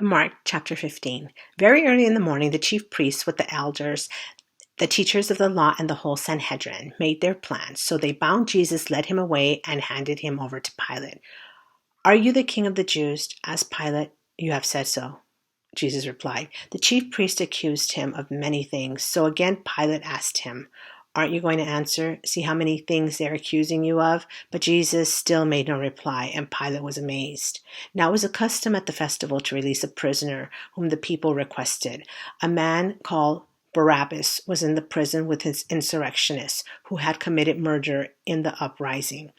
Mark chapter 15. Very early in the morning, the chief priests with the elders, the teachers of the law, and the whole Sanhedrin made their plans. So they bound Jesus, led him away, and handed him over to Pilate. "Are you the king of the Jews?" asked Pilate. "You have said so," Jesus replied. The chief priest accused him of many things. So again Pilate asked him, "Aren't you going to answer? See how many things they're accusing you of?" But Jesus still made no reply, and Pilate was amazed. Now it was a custom at the festival to release a prisoner whom the people requested. A man called Barabbas was in the prison with his insurrectionists who had committed murder in the uprising.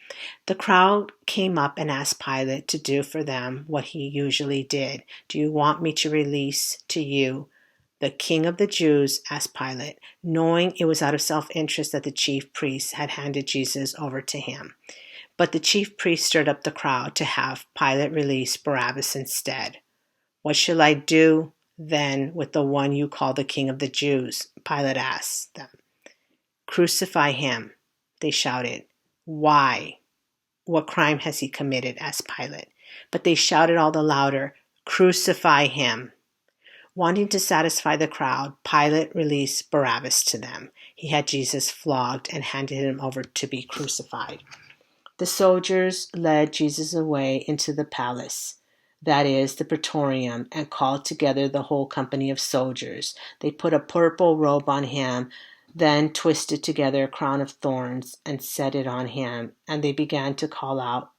The crowd came up and asked Pilate to do for them what he usually did. "Do you want me to release to you the king of the Jews?" asked Pilate, knowing it was out of self-interest that the chief priests had handed Jesus over to him. But the chief priests stirred up the crowd to have Pilate release Barabbas instead. "What shall I do then with the one you call the king of the Jews?" Pilate asked them. "Crucify him," they shouted. "Why? What crime has he committed?" asked Pilate. But they shouted all the louder, "Crucify him." Wanting to satisfy the crowd, Pilate released Barabbas to them. He had Jesus flogged and handed him over to be crucified. The soldiers led Jesus away into the palace, that is, the Praetorium, and called together the whole company of soldiers. They put a purple robe on him, then twisted together a crown of thorns and set it on him, and they began to call out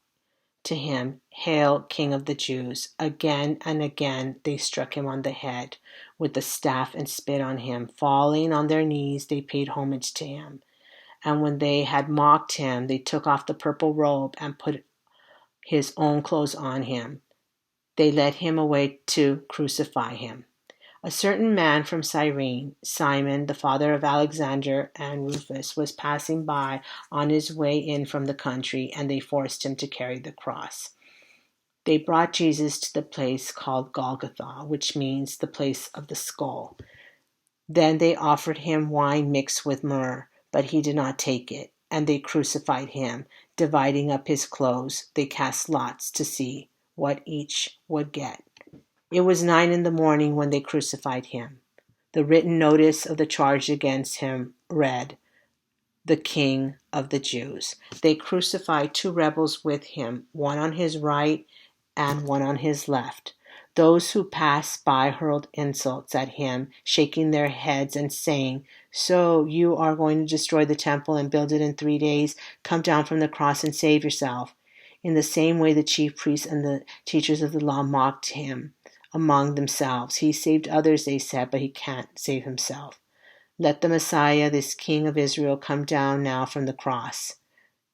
to him, "Hail, King of the Jews!" Again and again they struck him on the head with the staff and spit on him. Falling on their knees, they paid homage to him. And when they had mocked him, they took off the purple robe and put his own clothes on him. They led him away to crucify him. A certain man from Cyrene, Simon, the father of Alexander and Rufus, was passing by on his way in from the country, and they forced him to carry the cross. They brought Jesus to the place called Golgotha, which means the place of the skull. Then they offered him wine mixed with myrrh, but he did not take it, and they crucified him. Dividing up his clothes, they cast lots to see what each would get. It was 9 a.m. when they crucified him. The written notice of the charge against him read, "The King of the Jews." They crucified 2 rebels with him, one on his right and one on his left. Those who passed by hurled insults at him, shaking their heads and saying, "So you are going to destroy the temple and build it in 3 days? Come down from the cross and save yourself." In the same way, the chief priests and the teachers of the law mocked him among themselves. "He saved others," they said, "but he can't save himself. Let the Messiah, this King of Israel, come down now from the cross,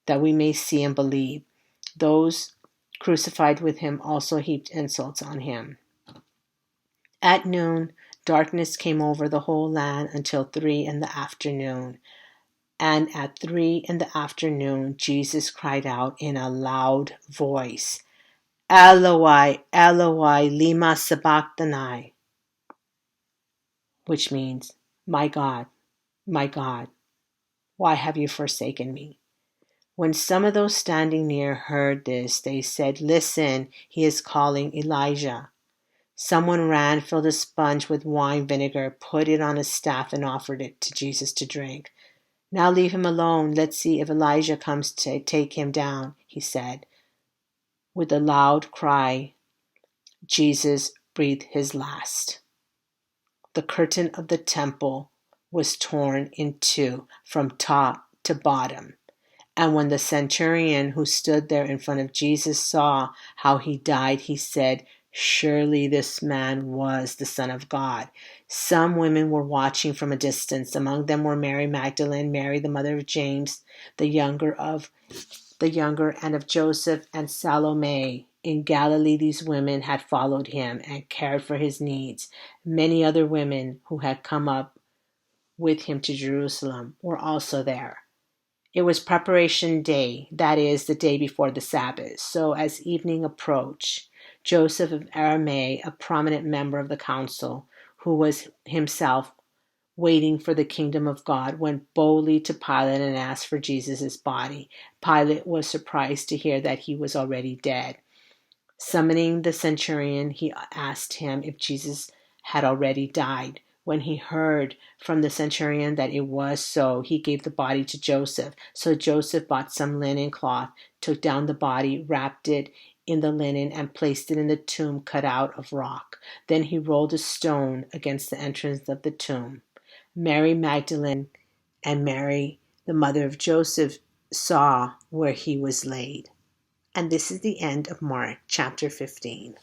that we may see and believe." Those crucified with him also heaped insults on him. At noon, darkness came over the whole land until 3 p.m. And at 3 p.m, Jesus cried out in a loud voice, "Eloi, Eloi, lema sabachthani," which means, my God, why have you forsaken me?" When some of those standing near heard this, they said, "Listen, he is calling Elijah." Someone ran, filled a sponge with wine vinegar, put it on a staff, and offered it to Jesus to drink. "Now leave him alone. Let's see if Elijah comes to take him down," he said. With a loud cry, Jesus breathed his last. The curtain of the temple was torn in two from top to bottom. And when the centurion who stood there in front of Jesus saw how he died, he said, "Surely this man was the Son of God." Some women were watching from a distance. Among them were Mary Magdalene, Mary the mother of James, the younger, and of Joseph, and Salome. In Galilee, these women had followed him and cared for his needs. Many other women who had come up with him to Jerusalem were also there. It was preparation day, that is, the day before the Sabbath. So as evening approached, Joseph of Arame, a prominent member of the council, who was himself waiting for the kingdom of God, went boldly to Pilate and asked for Jesus' body. Pilate was surprised to hear that he was already dead. Summoning the centurion, he asked him if Jesus had already died. When he heard from the centurion that it was so, he gave the body to Joseph. So Joseph bought some linen cloth, took down the body, wrapped it in the linen, and placed it in the tomb cut out of rock. Then he rolled a stone against the entrance of the tomb. Mary Magdalene and Mary, the mother of Joseph, saw where he was laid. And this is the end of Mark chapter 15.